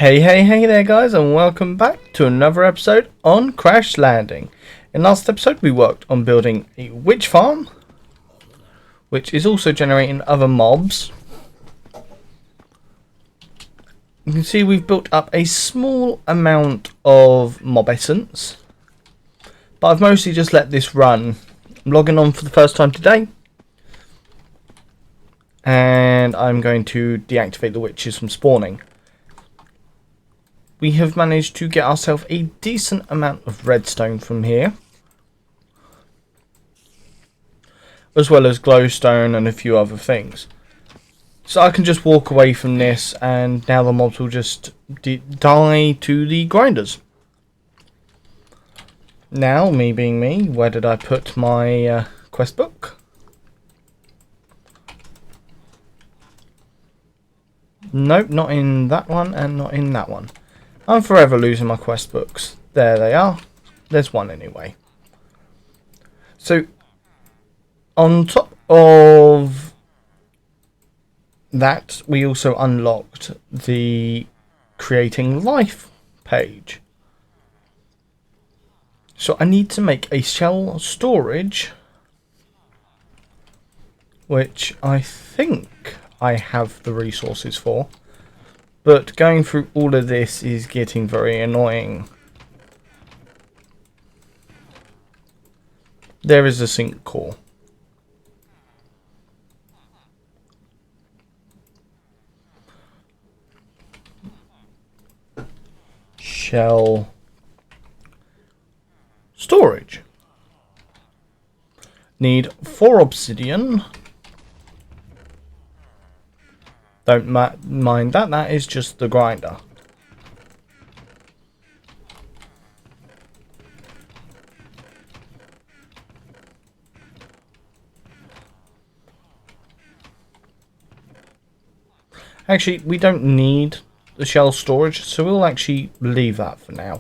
Hey there guys, and welcome back to another episode on Crash Landing. In last episode we worked on building a witch farm, which is also generating other mobs. You can see we've built up a small amount of mob essence, but I've mostly just let this run. I'm logging on for the first time today, and I'm going to deactivate the witches from spawning. We have managed to get ourselves a decent amount of redstone from here, as well as glowstone and a few other things. So I can just walk away from this, and now the mobs will just die to the grinders. Now, me being me, where did I put my quest book? Nope, not in that one and not in that one. I'm forever losing my quest books. There they are. There's one anyway. So, on top of that, we also unlocked the creating life page. So I need to make a shell storage, which I think I have the resources for. But going through all of this is getting very annoying. There is a sink core. Shell storage. Need 4 obsidian. Don't mind that, that is just the grinder. Actually, we don't need the shell storage, so we'll actually leave that for now.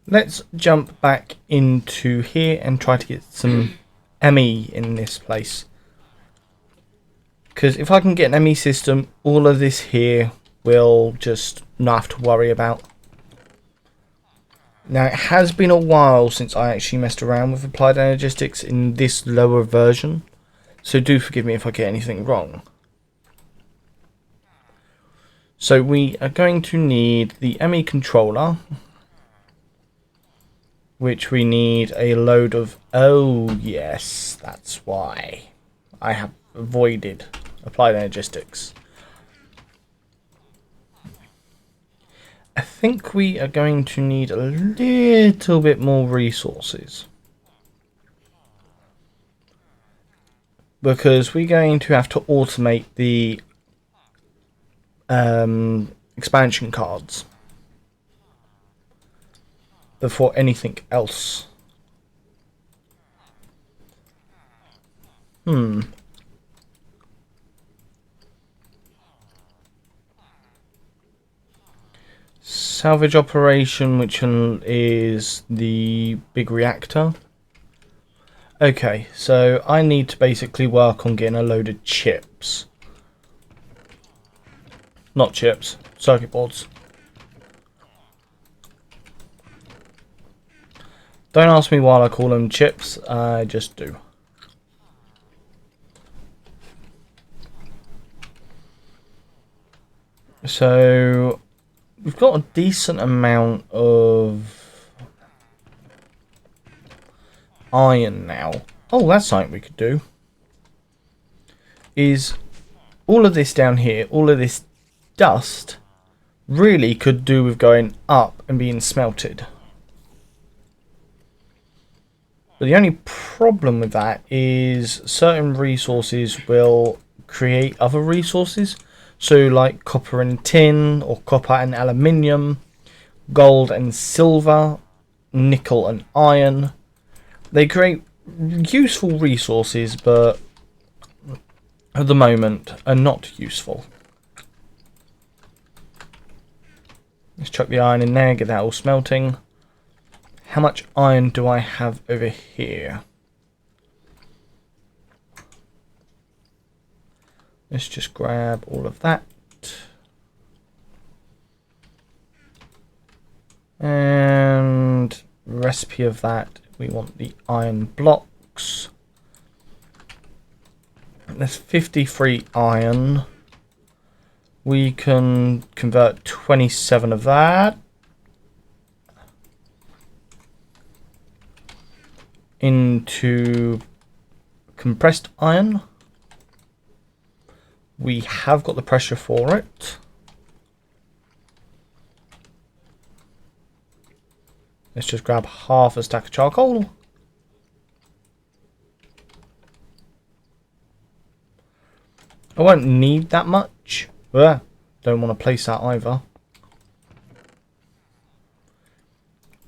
Let's jump back into here and try to get some ME in this place. Because if I can get an ME system, all of this here will just not have to worry about. Now, it has been a while since I actually messed around with applied energistics in this lower version, so do forgive me if I get anything wrong. So we are going to need the ME controller, which we need a load of... Oh yes, that's why I have avoided applied energistics. I think we are going to need a little bit more resources, because we're going to have to automate the expansion cards before anything else. Salvage operation, which is the big reactor. Okay, so I need to basically work on getting a load of chips. Not chips, circuit boards. Don't ask me why I call them chips, I just do. So we've got a decent amount of iron now. Oh, that's something we could do. Is all of this down here, all of this dust, really could do with going up and being smelted. But the only problem with that is certain resources will create other resources. So like copper and tin, or copper and aluminium, gold and silver, nickel and iron. They create useful resources, but at the moment are not useful. Let's chuck the iron in there, get that all smelting. how much iron do I have over here? Let's just grab all of that. And recipe of that, we want the iron blocks. There's 53 iron. We can convert 27 of that into compressed iron. We have got the pressure for it. Let's just grab half a stack of charcoal. I won't need that much. Don't want to place that either.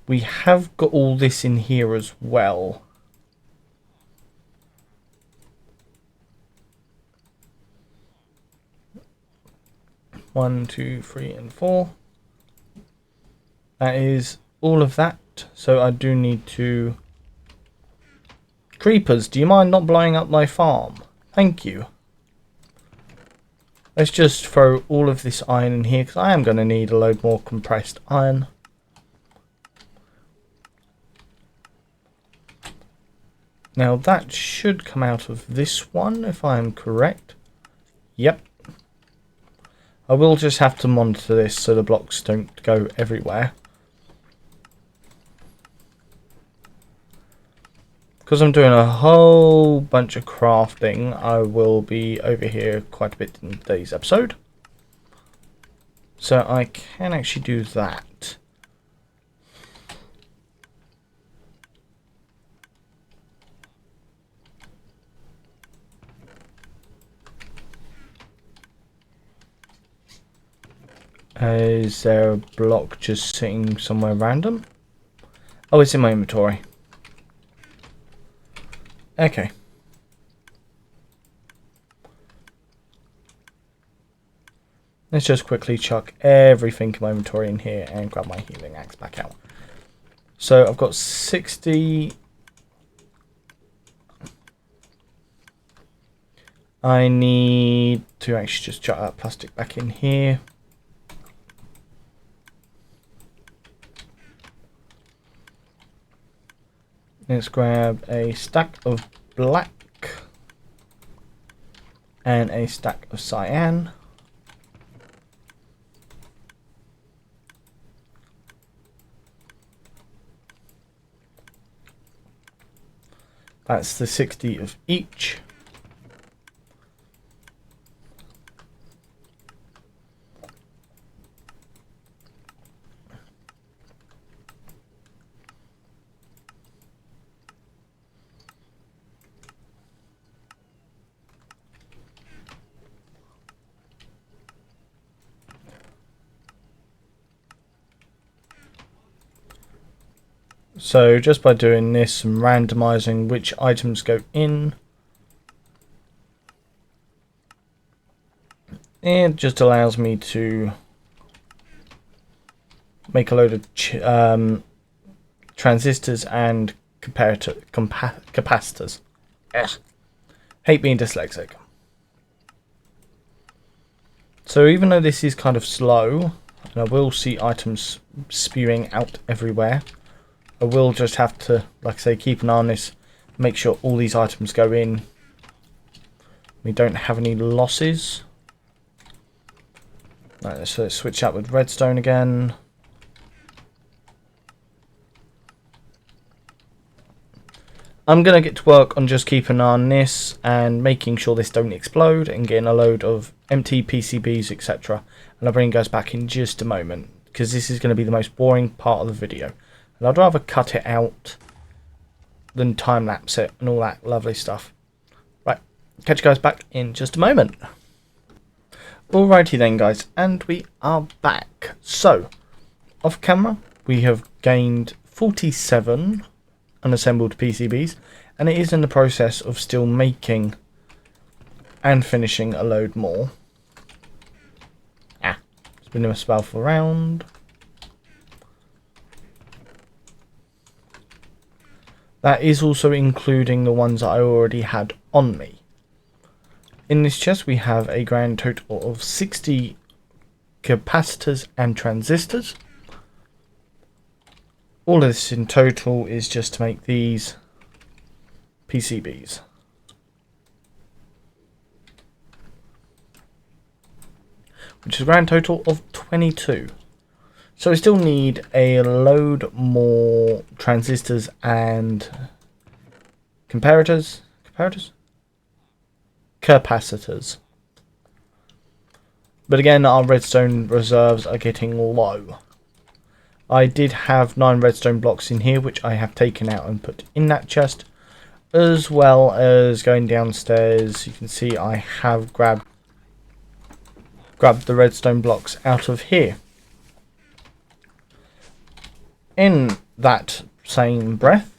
We have got all this in here as well. One, two, three, and 4. That is all of that. So I do need to... Creepers, do you mind not blowing up my farm? Thank you. Let's just throw all of this iron in here, because I am going to need a load more compressed iron. Now that should come out of this one, if I am correct. Yep. I will just have to monitor this so the blocks don't go everywhere. Because I'm doing a whole bunch of crafting, I will be over here quite a bit in today's episode. So I can actually do that. Is there a block just sitting somewhere random? Oh, it's in my inventory. Okay. Let's just quickly chuck everything in my inventory in here and grab my healing axe back out. So I've got 60. I need to actually just chuck that plastic back in here. Let's grab a stack of black and a stack of cyan. That's the 60 of each. So just by doing this and randomizing which items go in, it just allows me to make a load of transistors and capacitors. Ugh. Hate being dyslexic. So even though this is kind of slow, and I will see items spewing out everywhere, I will just have to, like I say, keep an eye on this, make sure all these items go in. We don't have any losses. Right, so let's switch out with redstone again. I'm going to get to work on just keeping an eye on this and making sure this don't explode and getting a load of empty PCBs, etc. And I'll bring you guys back in just a moment, because this is going to be the most boring part of the video. And I'd rather cut it out than time-lapse it and all that lovely stuff. Right, catch you guys back in just a moment. Alrighty then guys, and we are back. So, off camera, we have gained 47 unassembled PCBs, and it is in the process of still making and finishing a load more. Spin him a spell for a round. That is also including the ones that I already had on me. In this chest we have a grand total of 60 capacitors and transistors. All of this in total is just to make these PCBs. Which is a grand total of 22. So we still need a load more transistors and capacitors. But again, our redstone reserves are getting low. I did have 9 redstone blocks in here, which I have taken out and put in that chest. As well as going downstairs, you can see I have grabbed the redstone blocks out of here. In that same breath,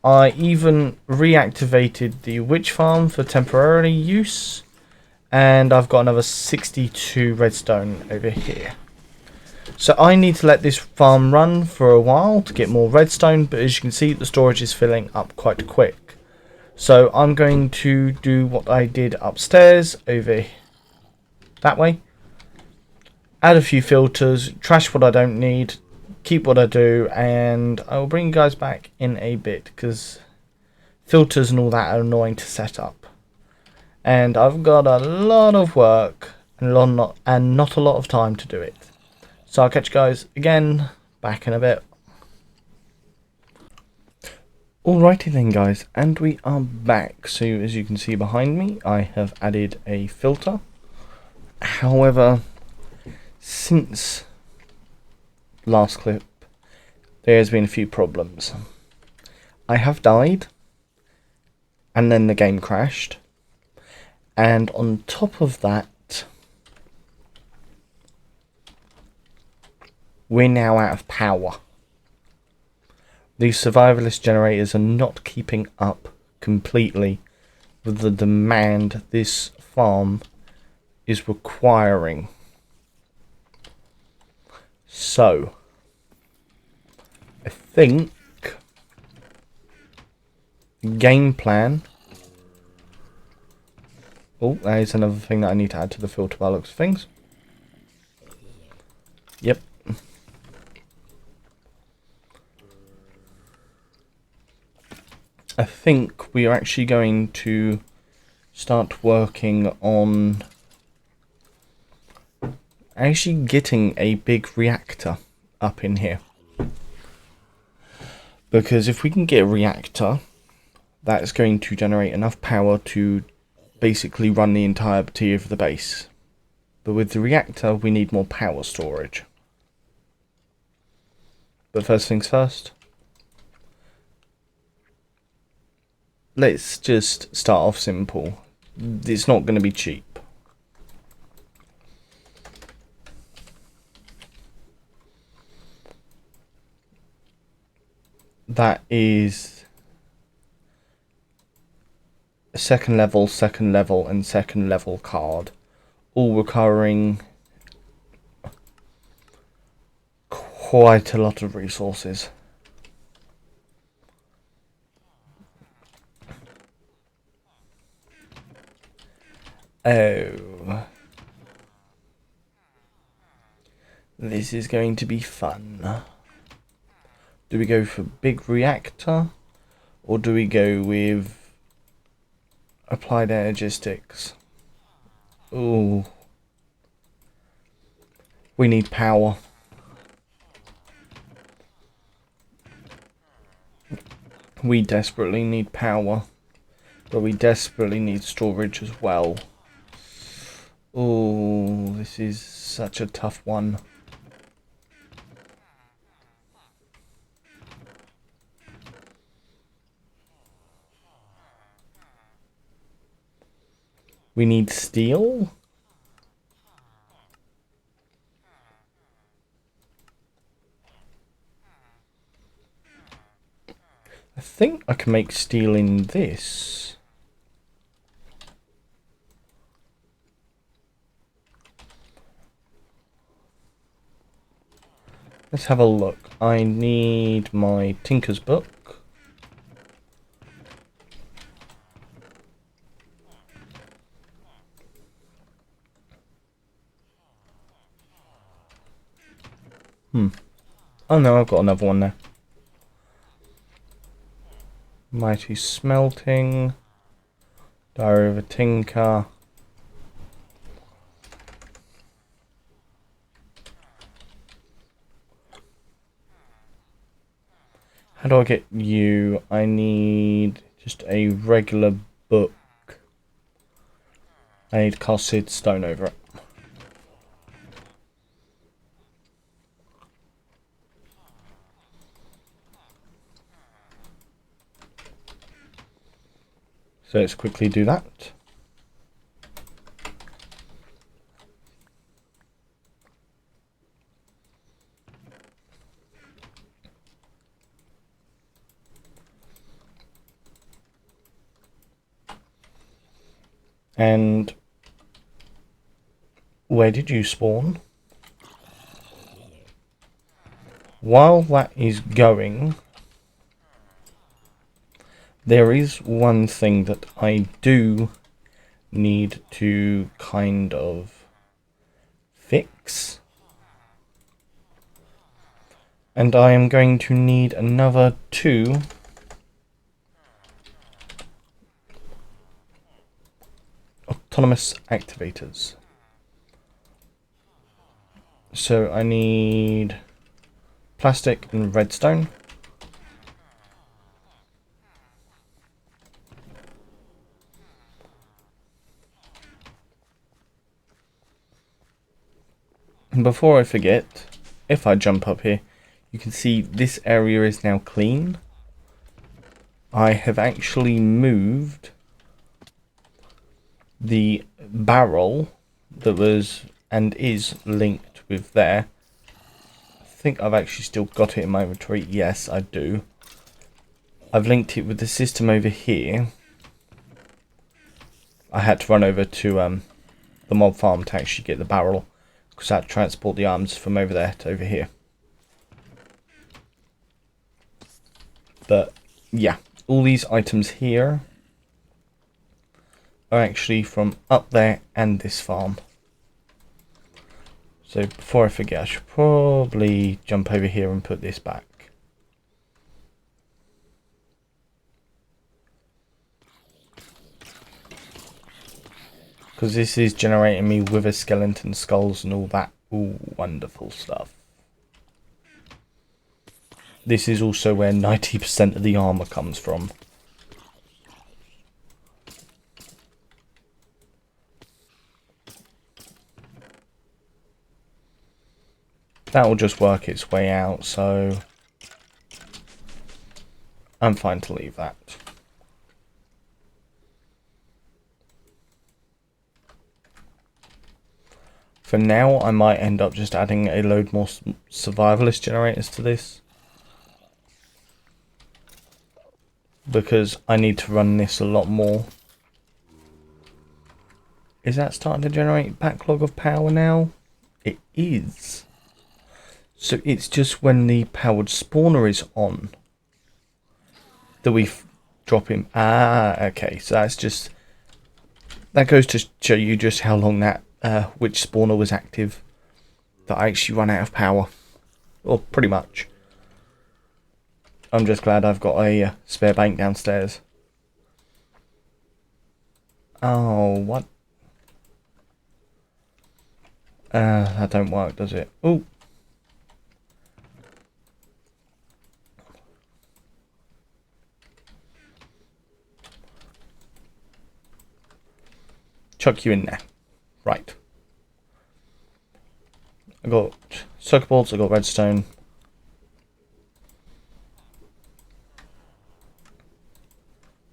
I even reactivated the witch farm for temporary use, and I've got another 62 redstone over here. So I need to let this farm run for a while to get more redstone, but as you can see the storage is filling up quite quick. So I'm going to do what I did upstairs over that way. Add a few filters, trash what I don't need, keep what I do, and I will bring you guys back in a bit because filters and all that are annoying to set up. And I've got a lot of work and not a lot of time to do it. So I'll catch you guys again back in a bit. Alrighty then guys, and we are back. So as you can see behind me, I have added a filter. However, since last clip, there's been a few problems. I have died, and then the game crashed, and on top of that, we're now out of power. These survivalist generators are not keeping up completely with the demand this farm is requiring. So, I think game plan. Oh, that is another thing that I need to add to the filter by the looks of things. Yep. I think we are actually going to start working on actually getting a big reactor up in here. Because if we can get a reactor, that's going to generate enough power to basically run the entirety of the base. But with the reactor, we need more power storage. But first things first, let's just start off simple. It's not going to be cheap. That is a second level, and second level card, all requiring quite a lot of resources. Oh, this is going to be fun. Do we go for big reactor, or do we go with applied energistics? Ooh, we need power. We desperately need power, but we desperately need storage as well. Oh, this is such a tough one. We need steel. I think I can make steel in this. Let's have a look. I need my Tinker's book. Oh no, I've got another one there. Mighty Smelting. Diary of a Tinker. How do I get you? I need just a regular book. I need casted stone over it. So let's quickly do that. And where did you spawn? While that is going, there is one thing that I do need to kind of fix. And I am going to need another 2 autonomous activators. So I need plastic and redstone. And before I forget, if I jump up here, you can see this area is now clean. I have actually moved the barrel that was and is linked with there. I think I've actually still got it in my inventory. Yes, I do. I've linked it with the system over here. I had to run over to the mob farm to actually get the barrel, because I had to transport the arms from over there to over here. But yeah, all these items here are actually from up there and this farm. So before I forget, I should probably jump over here and put this back. Because this is generating me wither skeleton skulls and all that wonderful stuff. This is also where 90% of the armor comes from. That will just work its way out, so I'm fine to leave that. For now, I might end up just adding a load more survivalist generators to this, because I need to run this a lot more. Is that starting to generate backlog of power now? It is. So it's just when the powered spawner is on that we drop him. Ah, okay. So that's just, that goes to show you just how long that which spawner was active, that I actually run out of power. Well, pretty much. I'm just glad I've got a spare bank downstairs. Oh, what? That don't work, does it? Oh. Chuck you in there. Right. I got circuit boards, I got redstone.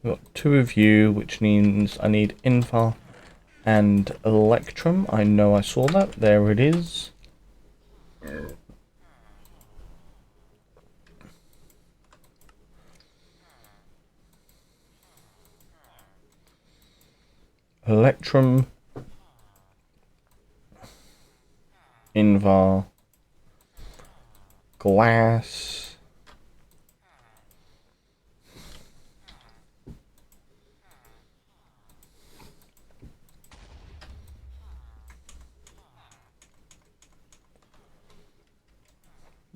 I've got 2 of you, which means I need info and electrum. I know I saw that. There it is. Electrum. Invar. Glass.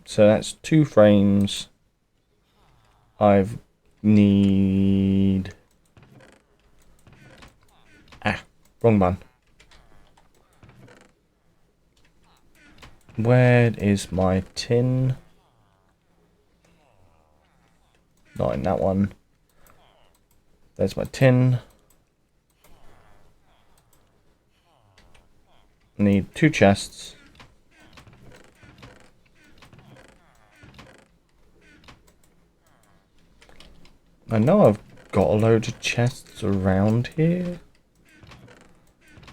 so that's 2 frames. I've need... wrong one. Where is my tin? Not in that one. There's my tin. Need 2 chests. I know I've got a load of chests around here.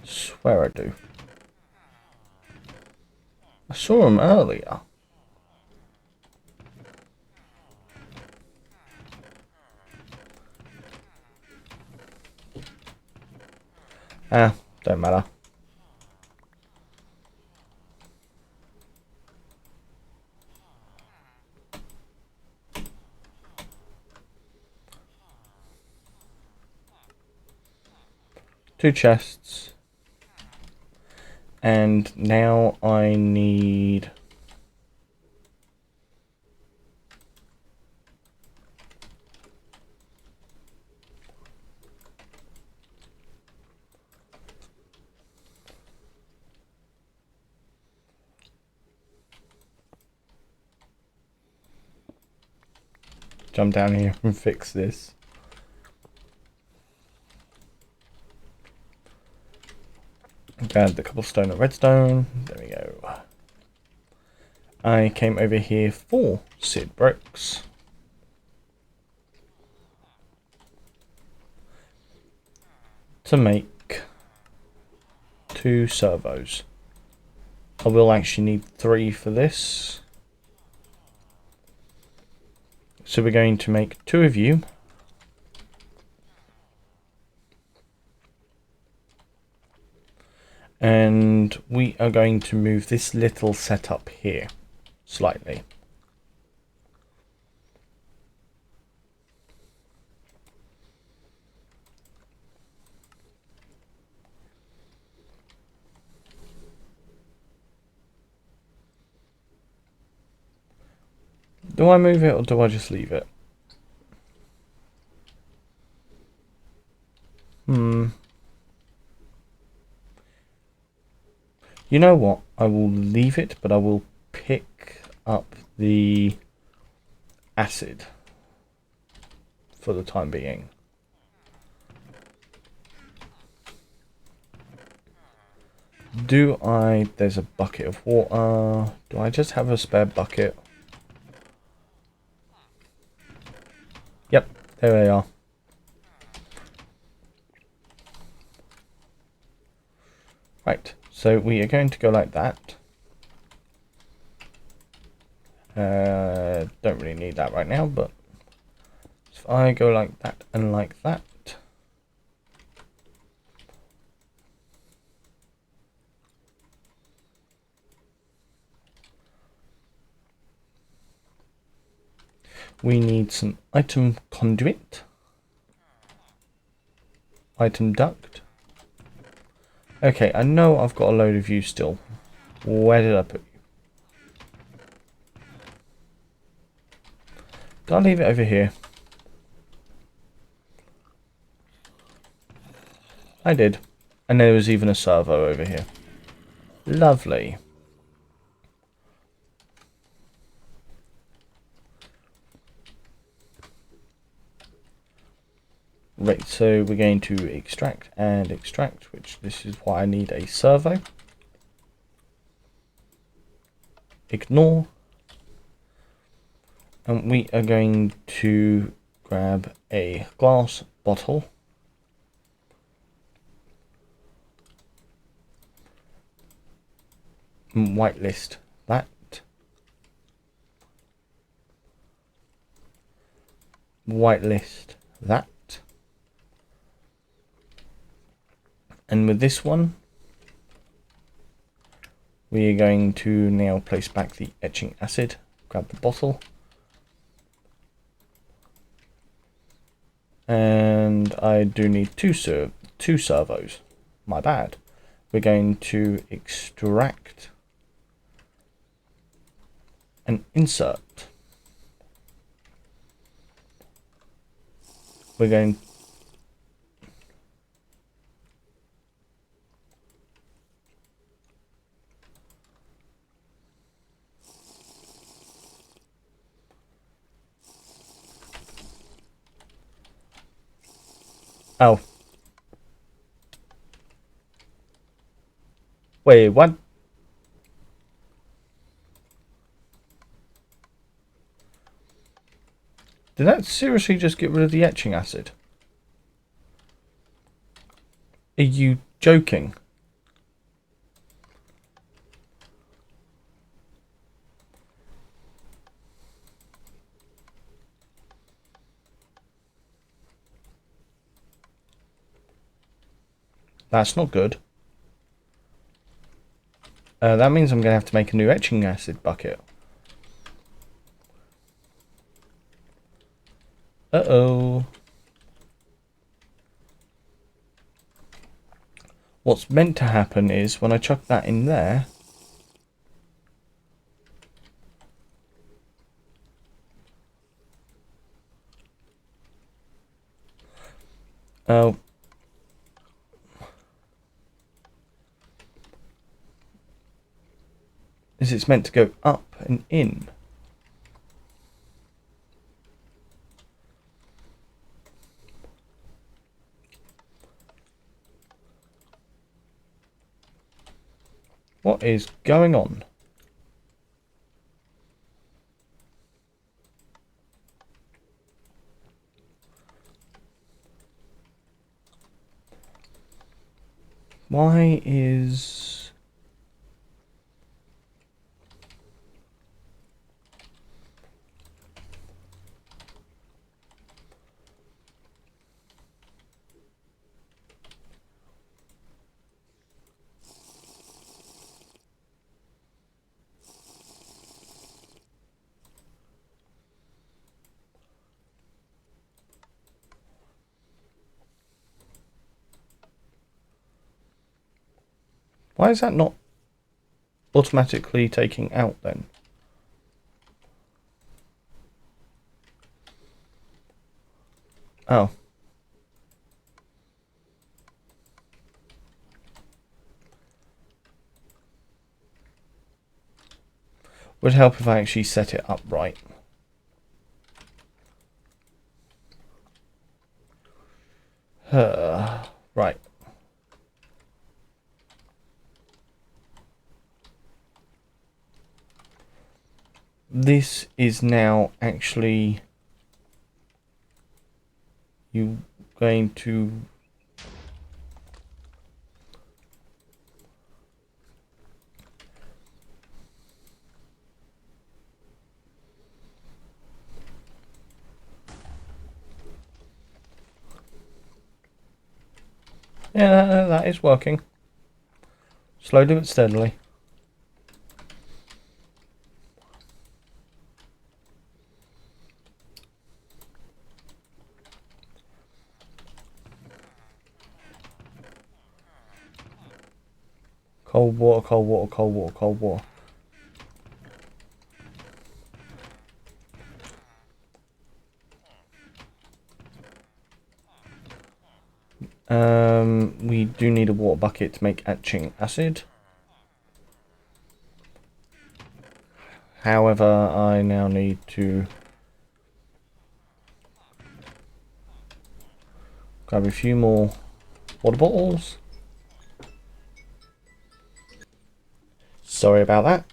Swear I do. I saw them earlier. Don't matter. Two chests. And now I need... jump down here and fix this. Grab the cobblestone and redstone. There we go. I came over here for seed bricks. To make 2 servos. I will actually need 3 for this. So we're going to make 2 of you. And we are going to move this little setup here slightly. Do I move it or do I just leave it? You know what? I will leave it, but I will pick up the acid for the time being. Do I... there's a bucket of water. Do I just have a spare bucket? Yep, there they are. Right, so we are going to go like that. Don't really need that right now, but if I go like that and like that, we need some item conduit, item duct. Okay, I know I've got a load of you still. Where did I put you? Did I leave it over here? I did. And there was even a servo over here. Lovely. Right, so we're going to extract and extract, which this is why I need a servo. Ignore. And we are going to grab a glass bottle. Whitelist that. Whitelist that. And with this one, we are going to now place back the etching acid. Grab the bottle. And I do need two servos. My bad. We're going to extract and insert. We're going oh. Wait, what? Did that seriously just get rid of the etching acid? Are you joking? That's not good. That means I'm going to have to make a new etching acid bucket. Uh-oh. What's meant to happen is when I chuck that in there, oh, is it's meant to go up and in. What is going on? Why is... Why is that not automatically taking out then? Oh. Would help if I actually set it up right. Right. This is now actually you going to yeah, that is working slowly but steadily. Cold water, cold water, cold water, cold water. We do need a water bucket to make etching acid. However, I now need to grab a few more water bottles. Sorry about that.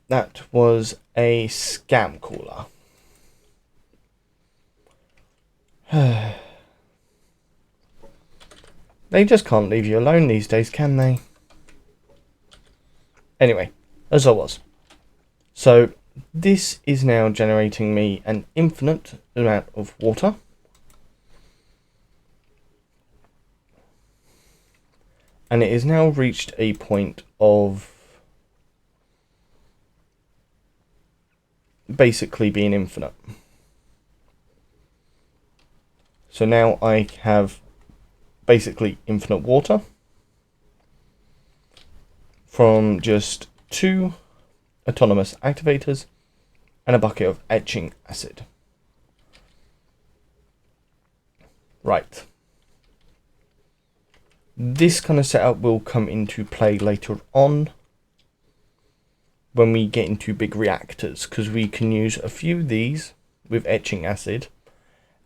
That was a scam caller. They just can't leave you alone these days, can they? Anyway, as I was. So, this is now generating me an infinite amount of water. And it has now reached a point of basically being infinite. So now I have basically infinite water. from just 2 autonomous activators and a bucket of etching acid. Right. This kind of setup will come into play later on when we get into big reactors, because we can use a few of these with etching acid,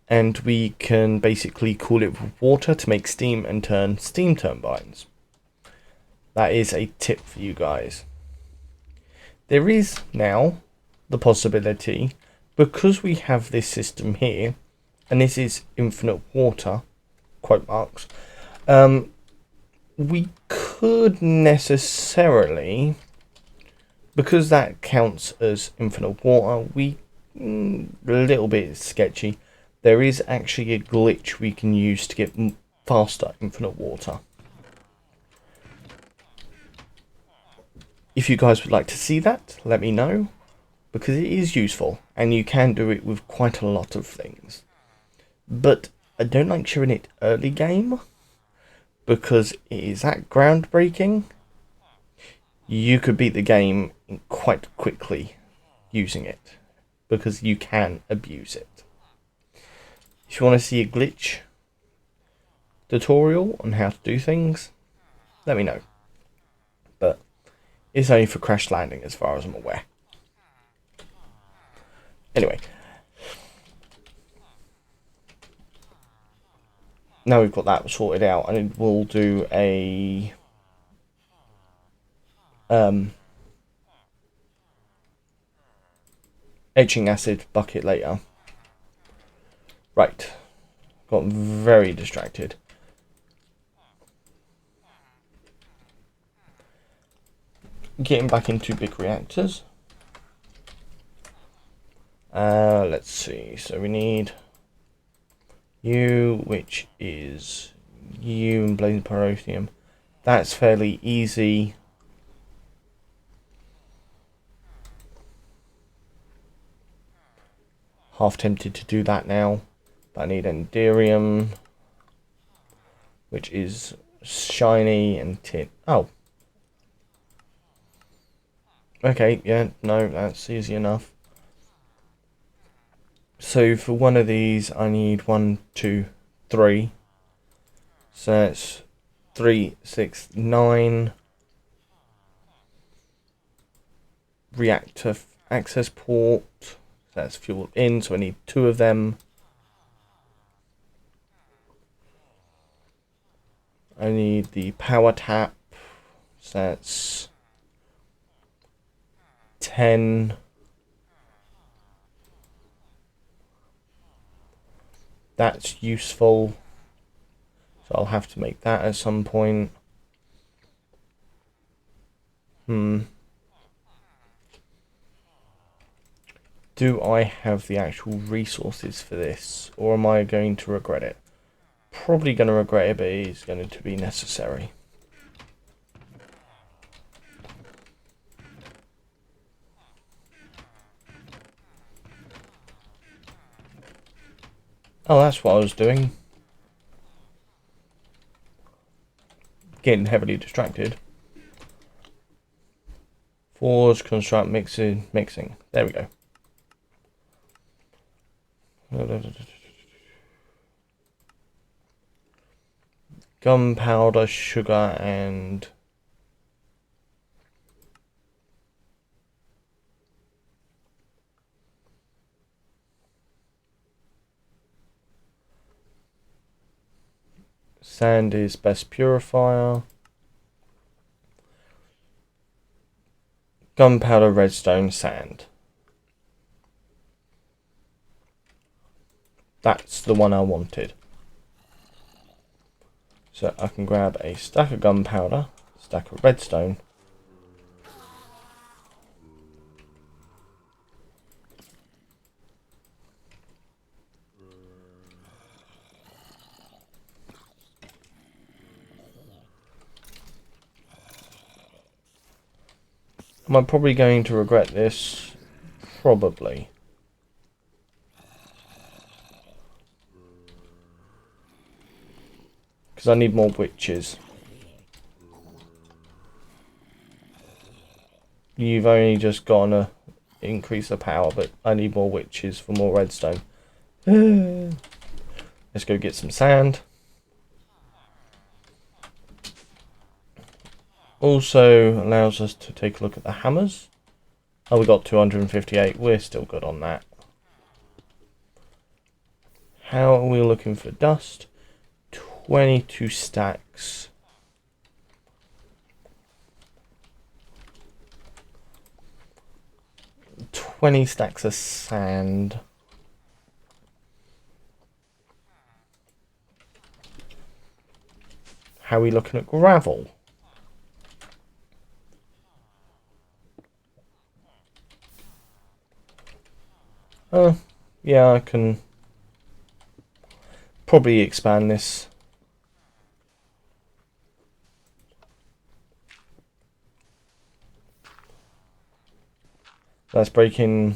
and we can basically cool it with water to make steam and turn steam turbines. That is a tip for you guys. There is now the possibility, because we have this system here, and this is infinite water, quote marks, we could necessarily, because that counts as infinite water, a little bit sketchy. There is actually a glitch we can use to get faster infinite water. If you guys would like to see that, let me know, because it is useful and you can do it with quite a lot of things. But I don't like showing it early game, because it is that groundbreaking. You could beat the game quite quickly using it, because you can abuse it. If you want to see a glitch tutorial on how to do things, let me know. But it's only for crash landing as far as I'm aware. Anyway. Now we've got that sorted out, and we'll do a etching acid bucket later. Right. Got very distracted. Getting back into big reactors. Let's see. So we need U, which is U and blazing pyrotheum. That's fairly easy. Half tempted to do that now, but I need enderium, which is shiny and tin. Oh. Okay, yeah, no, that's easy enough. So for one of these, I need 1, 2, 3. So that's 3, 6, 9. Reactor access port. So that's fuel in, so I need 2 of them. I need the power tap. So that's 10. That's useful. So I'll have to make that at some point. Do I have the actual resources for this, or am I going to regret it? Probably going to regret it, but it's going to be necessary. Oh, that's what I was doing. Getting heavily distracted. Forge, construct, mixing. There we go. Gunpowder, sugar, and sand is best purifier. Gunpowder, redstone, sand. That's the one I wanted. So I can grab a stack of gunpowder, stack of redstone. Am I probably going to regret this? Probably. Because I need more witches. You've only just got to increase the power, but I need more witches for more redstone. Let's go get some sand. Also allows us to take a look at the hammers. Oh, we got 258. We're still good on that. How are we looking for dust? 22 stacks. $20 stacks of sand. How are we looking at gravel? Oh, yeah, I can probably expand this. That's breaking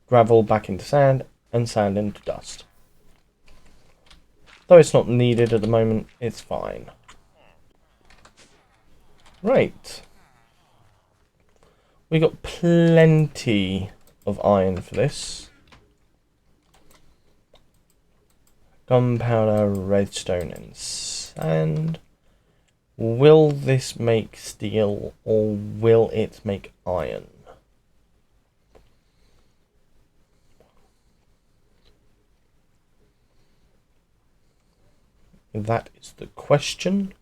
gravel back into sand and sand into dust. Though it's not needed at the moment, it's fine. Right. We got plenty of iron for this. Gunpowder, redstone and sand. Will this make steel or will it make iron? That is the question.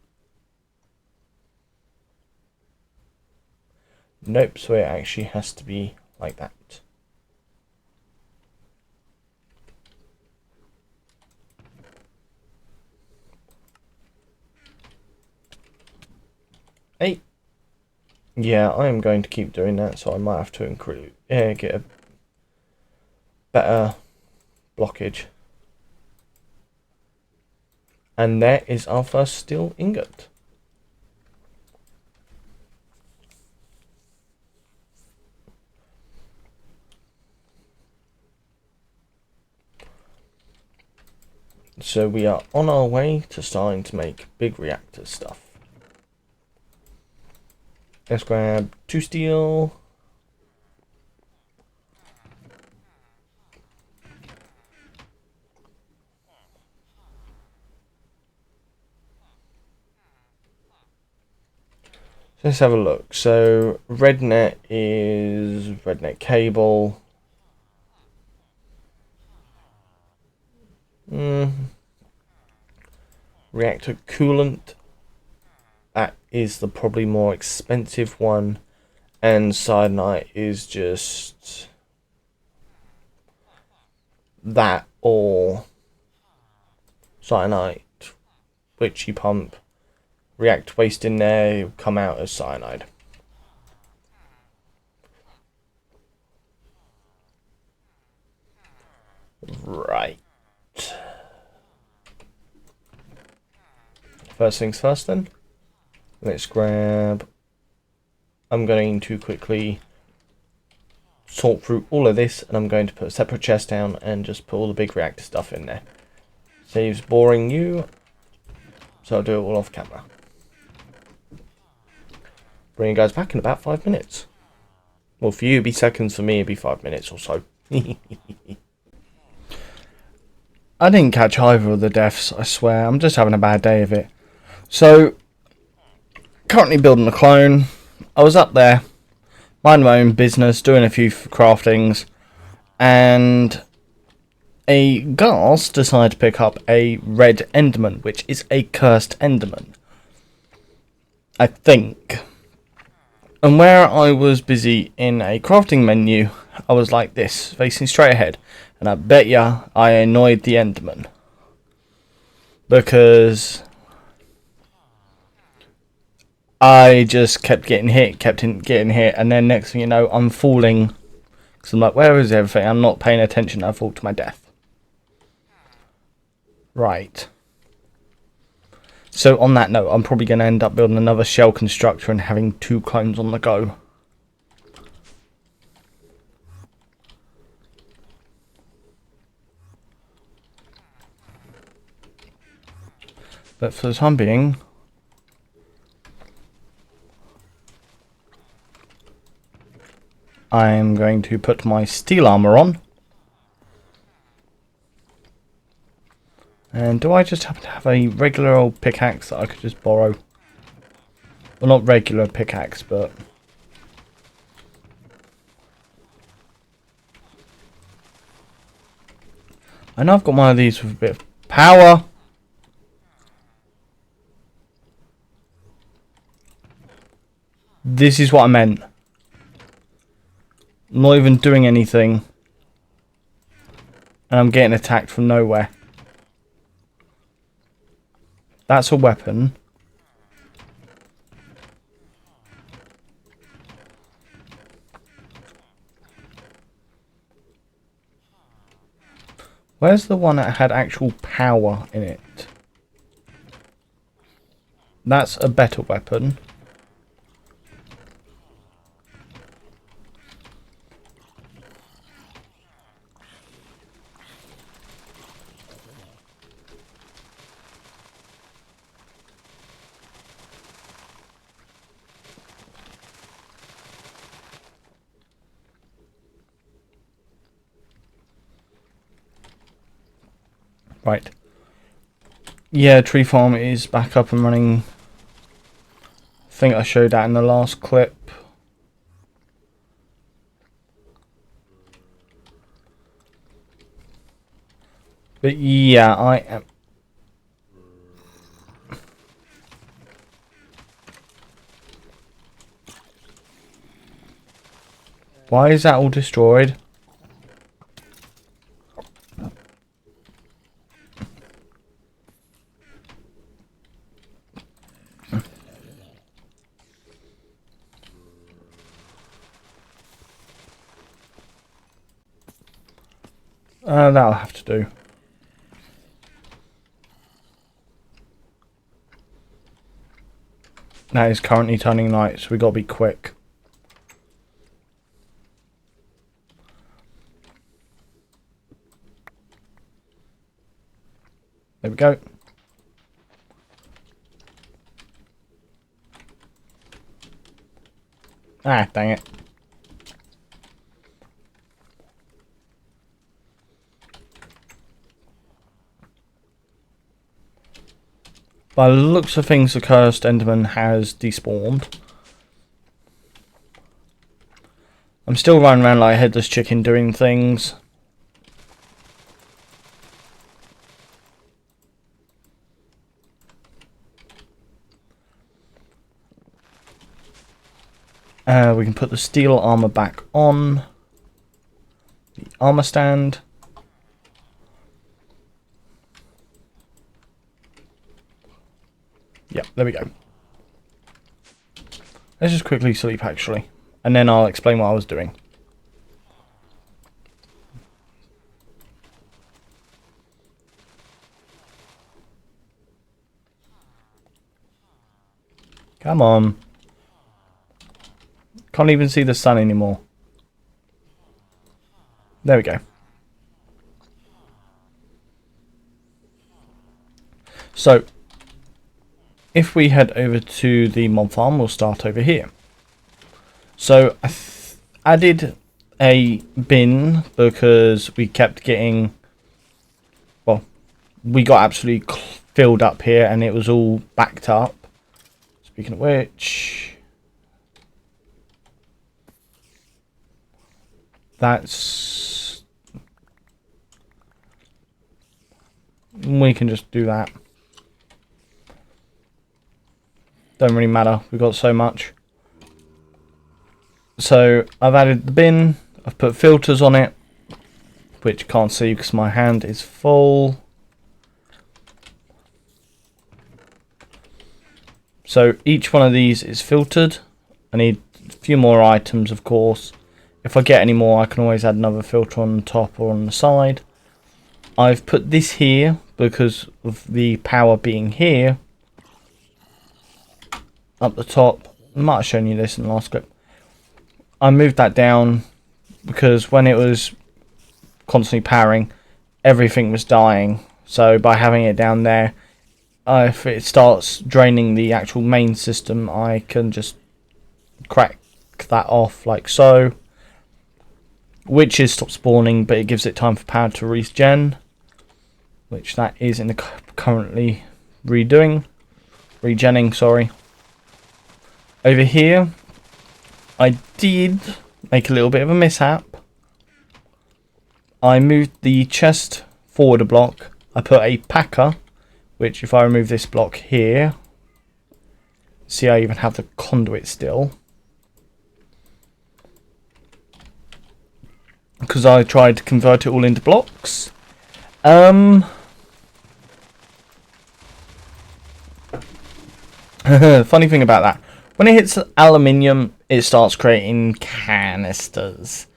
Nope, so it actually has to be like that. Hey. Yeah, I am going to keep doing that, so I might have to get a better blockage. And there is our first steel ingot. So we are on our way to starting to make big reactor stuff. Let's grab 2 steel. Let's have a look. So red net is red net cable. Reactor coolant. That is the probably more expensive one. And cyanide is just that or cyanide, which you pump react waste in there, it'll come out as cyanide. Right. First things first then. Let's grab... I'm going to quickly sort through all of this and I'm going to put a separate chest down and just put all the big reactor stuff in there. Saves boring you. So I'll do it all off camera. Bring you guys back in about 5 minutes. Well, for you it'd be seconds, for me it'd be 5 minutes or so. I didn't catch either of the deaths, I swear. I'm just having a bad day of it. So, currently building a clone. I was up there, minding my own business, doing a few craftings, and a ghast decided to pick up a red enderman, which is a cursed enderman, I think. And where I was busy in a crafting menu, I was like this, facing straight ahead. And I bet ya I annoyed the enderman. Because I just kept getting hit, and then next thing you know, I'm falling. Because I'm like, where is everything? I'm not paying attention, I fall to my death. Right. So on that note, I'm probably going to end up building another shell constructor and having 2 clones on the go. But for the time being, I'm going to put my steel armor on. And do I just happen to have a regular old pickaxe that I could just borrow? Well, not regular pickaxe, but... I know I've got one of these with a bit of power. This is what I meant. I'm not even doing anything. And I'm getting attacked from nowhere. That's a weapon. Where's the one that had actual power in it? That's a better weapon. Right. Yeah, tree farm is back up and running. I think I showed that in the last clip. But yeah, I am... Why is that all destroyed? That'll have to do. That is currently turning night, so we got to be quick. There we go. Ah, dang it. By the looks of things, the cursed Enderman has despawned. I'm still running around like a headless chicken doing things. We can put the steel armor back on. The armor stand. Yep, there we go. Let's just quickly sleep actually, and then I'll explain what I was doing. Come on. Can't even see the sun anymore. There we go. So, if we head over to the mob farm, we'll start over here. So, I added a bin because we kept getting... Well, we got absolutely filled up here and it was all backed up. Speaking of which... That's... We can just do that. Don't really matter, we've got so much. So I've added the bin, I've put filters on it, which you can't see because my hand is full. So each one of these is filtered. I need a few more items, of course. If I get any more, I can always add another filter on the top or on the side. I've put this here because of the power being here. Up the top. I might have shown you this in the last clip. I moved that down because when it was constantly powering, everything was dying. So by having it down there, if it starts draining the actual main system, I can just crack that off like so. witches stop spawning, but it gives it time for power to regen, which that is in the currently regenning, sorry. Over here, I did make a little bit of a mishap. I moved the chest forward a block. I put a packer, which if I remove this block here, see I even have the conduit still. Because I tried to convert it all into blocks. Funny thing about that, when it hits aluminium, it starts creating canisters.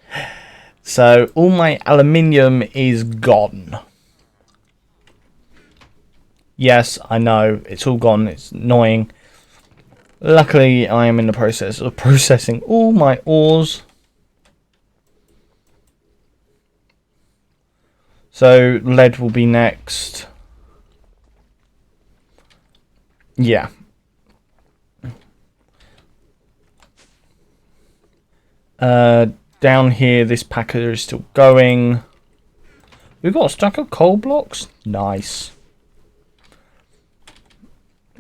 So all my aluminium is gone. Yes, I know, it's all gone. It's annoying. Luckily, I am in the process of processing all my ores. So lead will be next. Yeah. Down here, this packer is still going. We've got a stack of coal blocks. Nice.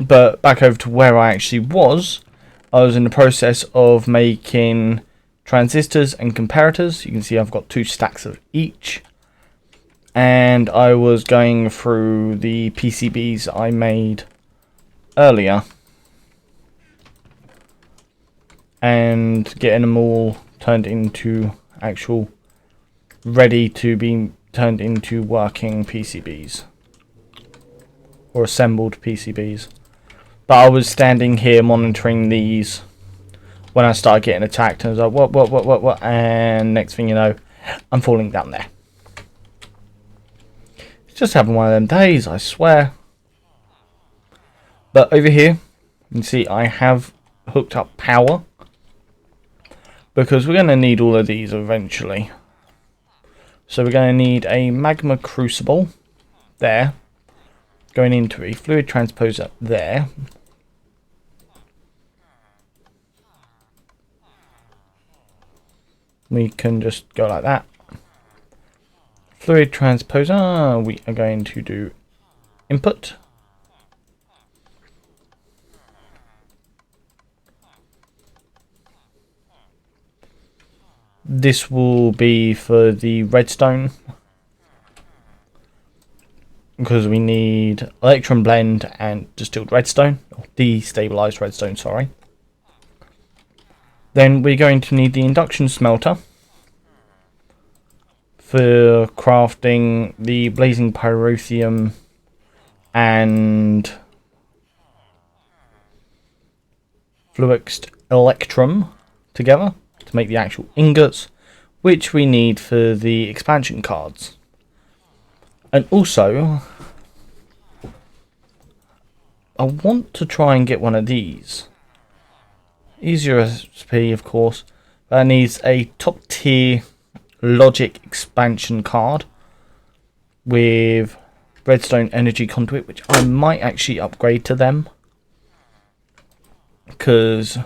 But back over to where I actually was. I was in the process of making transistors and comparators. You can see I've got 2 stacks of each. And I was going through the PCBs I made earlier. And getting them all turned into actual ready to be turned into working PCBs or assembled PCBs. But I was standing here monitoring these when I started getting attacked, and I was like, what, and next thing you know, I'm falling down there. It's just having one of them days, I swear. But over here, you can see I have hooked up power, because we're going to need all of these eventually. So we're going to need a magma crucible there, going into a fluid transposer there. We can just go like that. Fluid transposer, we are going to do input. This will be for the redstone, because we need electron blend and distilled redstone, or destabilized redstone, sorry. Then we're going to need the induction smelter for crafting the blazing pyrotheum and fluixed electrum together to make the actual ingots, which we need for the expansion cards. And also, I want to try and get one of these. Easier recipe, of course, but it needs a top tier logic expansion card with redstone energy conduit, which I might actually upgrade to them, because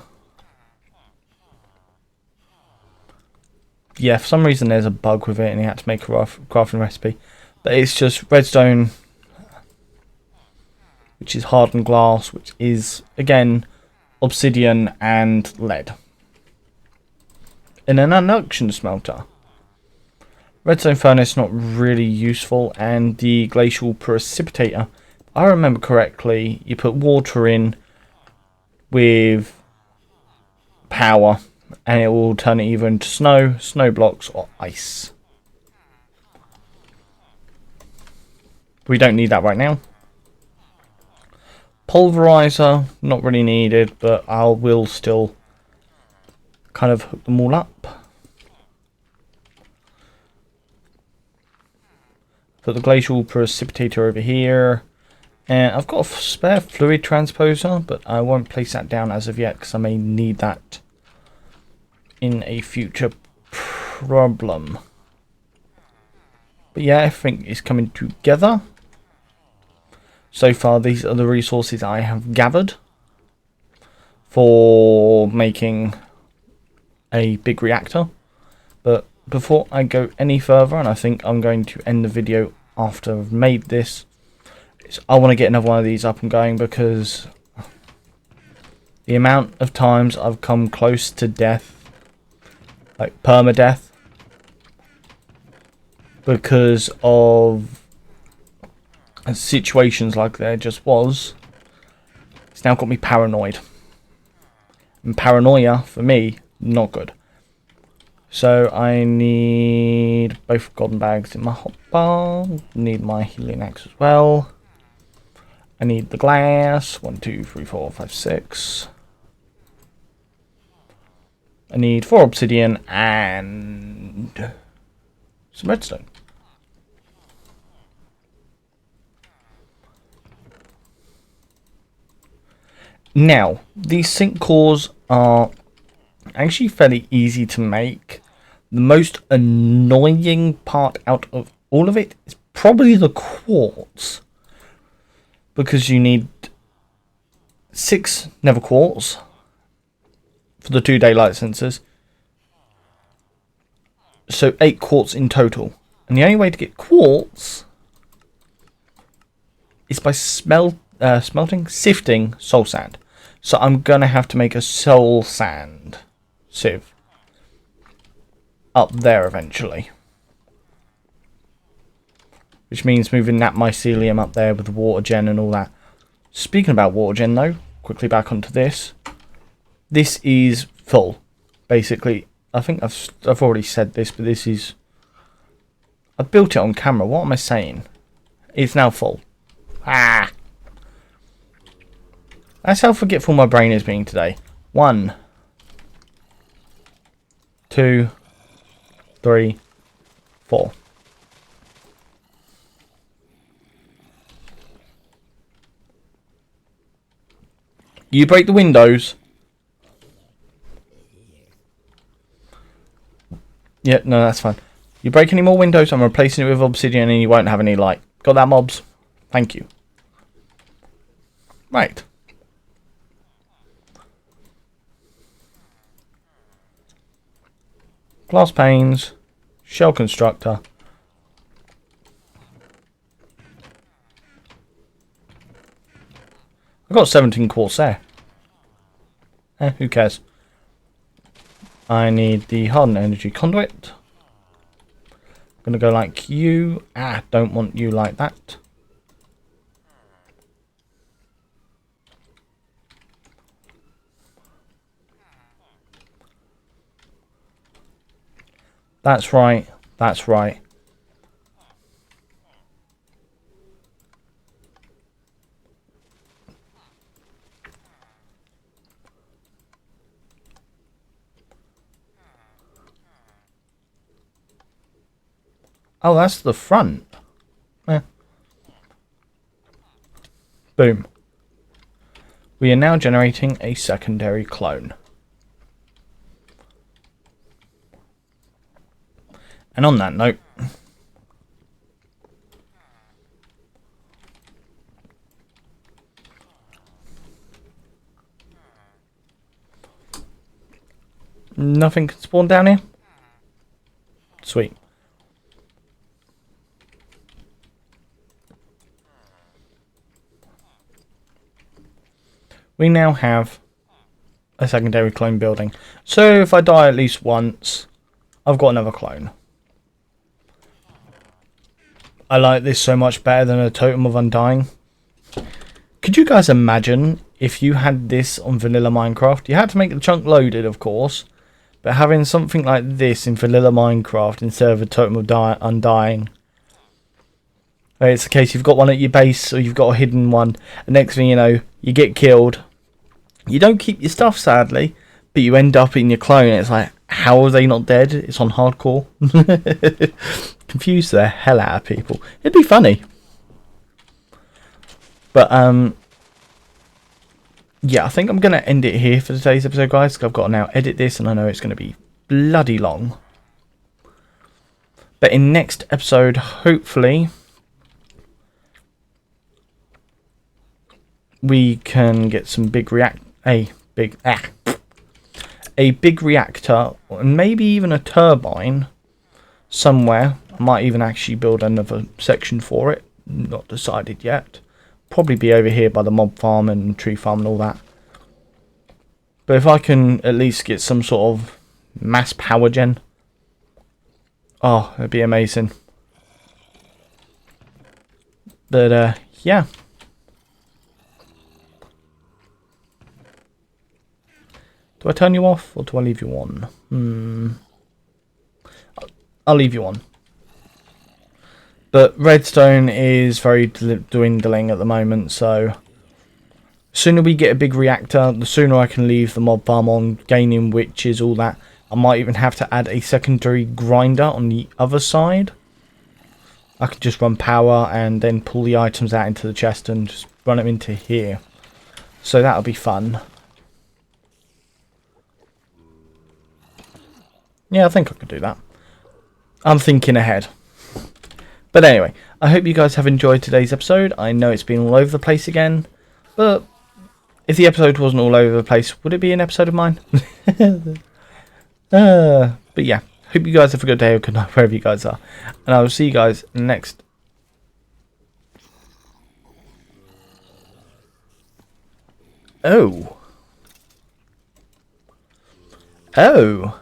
yeah, for some reason there's a bug with it and you had to make a crafting recipe. But it's just redstone, which is hardened glass, which is, again, obsidian and lead. In an induction smelter, redstone furnace not really useful, and the glacial precipitator, if I remember correctly, you put water in with power, and it will turn it either into snow blocks, or ice. We don't need that right now. Pulverizer, not really needed, but I will still kind of hook them all up. Put the glacial precipitator over here. And I've got a spare fluid transposer, but I won't place that down as of yet, because I may need that in a future problem. But yeah, everything is coming together. So far, these are the resources I have gathered for making a big reactor. But before I go any further, and I think I'm going to end the video after I've made this, is I want to get another one of these up and going, because the amount of times I've come close to death, like permadeath, because of situations like there just was, it's now got me paranoid. And paranoia, for me, not good. So I need both golden bags in my hotbar. Need my healing axe as well. I need the glass. 1, 2, 3, 4, 5, 6. I need 4 obsidian and some redstone. Now, these sink cores are actually fairly easy to make. The most annoying part out of all of it is probably the quartz, because you need 6 nether quartz for the 2 daylight sensors, so 8 quartz in total. And the only way to get quartz is by sifting soul sand. So I'm gonna have to make a soul sand sieve up there eventually, which means moving that mycelium up there with the water gen and all that. Speaking about water gen though, quickly back onto this. This is full, basically. I think I've already said this, but this is, I built it on camera. What am I saying? It's now full. Ah. That's how forgetful my brain is being today. 1, 2, 3, 4. You break the windows. Yeah, no, that's fine. You break any more windows, I'm replacing it with obsidian and you won't have any light. Got that, mobs? Thank you. Right. Glass panes, shell constructor. I've got 17 quartz there. Who cares? I need the hardened energy conduit. I'm going to go like you. Don't want you like that. That's right. That's right. Oh, that's the front. Boom. We are now generating a secondary clone. And on that note, nothing can spawn down here. Sweet. We now have a secondary clone building. So if I die at least once, I've got another clone. I like this so much better than a totem of undying. Could you guys imagine if you had this on vanilla Minecraft? You had to make the chunk loaded, of course, but having something like this in vanilla Minecraft instead of a totem of undying. It's the case you've got one at your base or you've got a hidden one, and next thing you know, you get killed. You don't keep your stuff, sadly, but you end up in your clone. It's like, how are they not dead? It's on hardcore. Confuse the hell out of people. It'd be funny. But, yeah, I think I'm going to end it here for today's episode, guys, because I've got to now edit this, and I know it's going to be bloody long. But in next episode, hopefully, we can get some a big reactor, and maybe even a turbine somewhere. I might even actually build another section for it. Not decided yet. Probably be over here by the mob farm and tree farm and all that. But if I can at least get some sort of mass power gen, oh, it'd be amazing. But yeah. Do I turn you off or do I leave you on? I'll leave you on. But redstone is very dwindling at the moment, so the sooner we get a big reactor, the sooner I can leave the mob farm on, gaining witches, all that. I might even have to add a secondary grinder on the other side. I could just run power and then pull the items out into the chest and just run them into here. So that'll be fun. Yeah, I think I could do that. I'm thinking ahead. But anyway, I hope you guys have enjoyed today's episode. I know it's been all over the place again, but if the episode wasn't all over the place, would it be an episode of mine? But yeah, hope you guys have a good day or good night wherever you guys are. And I will see you guys next. Oh. Oh.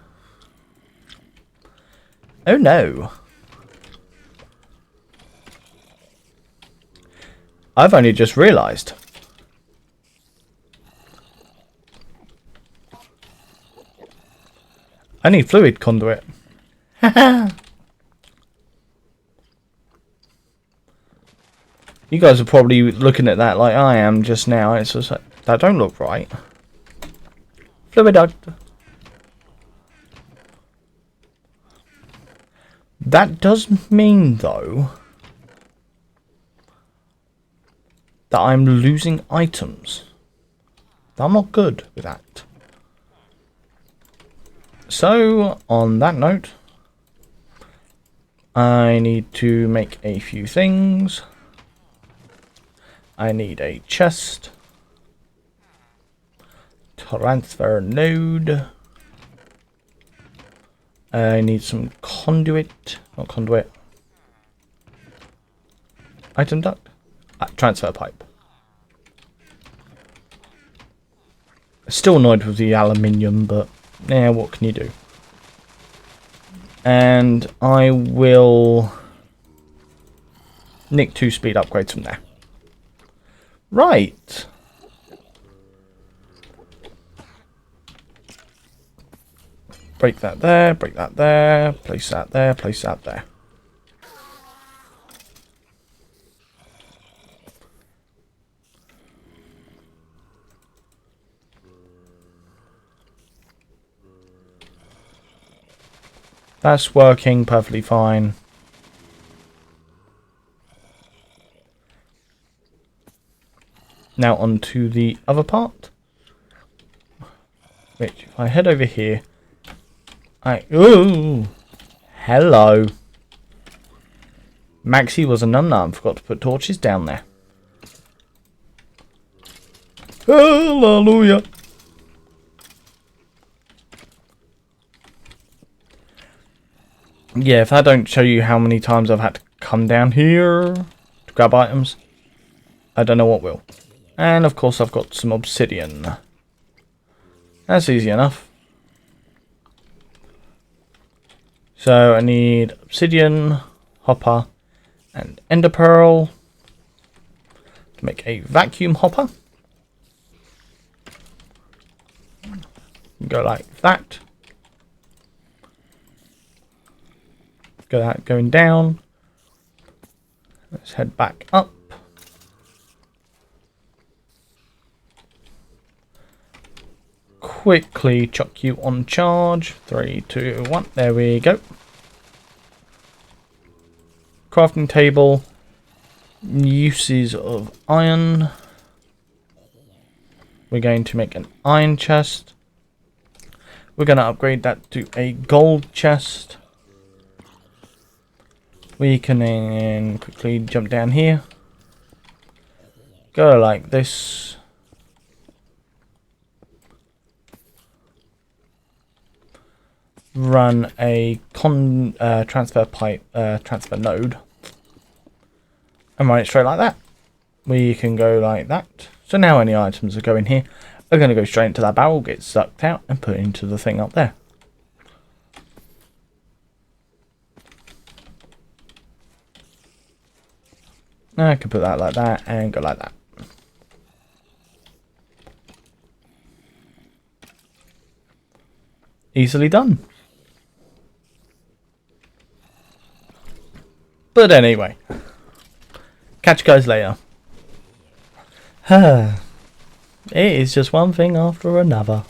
Oh no. I've only just realised. I need fluid conduit. You guys are probably looking at that like I am just now. It's just like, that don't look right. Fluid duct. That does mean, though, that I'm losing items. I'm not good with that. So, on that note, I need to make a few things. I need a chest. Transfer node. I need some conduit. Not conduit. Item duct. Transfer pipe. Still annoyed with the aluminium, but yeah, what can you do? And I will nick 2 speed upgrades from there. Right. Break that there, break that there, place that there, place that there. That's working perfectly fine. Now on to the other part. Which, if I head over here, ooh, hello. Maxi was a nun. Forgot to put torches down there. Hallelujah. Yeah, if I don't show you how many times I've had to come down here to grab items, I don't know what will. And of course I've got some obsidian. That's easy enough. So I need obsidian, hopper, and ender pearl to make a vacuum hopper. Go like that. Go that going down. Let's head back up. Quickly chuck you on charge. 3, 2, 1. There we go. Crafting table. Uses of iron. We're going to make an iron chest. We're going to upgrade that to a gold chest. We can then quickly jump down here. Go like this. run a transfer pipe, transfer node, and run it straight like that. We can go like that. So now any items that go in here are going to go straight into that barrel, get sucked out, and put into the thing up there. Now I can put that like that and go like that. Easily done. But anyway, catch you guys later. It is just one thing after another.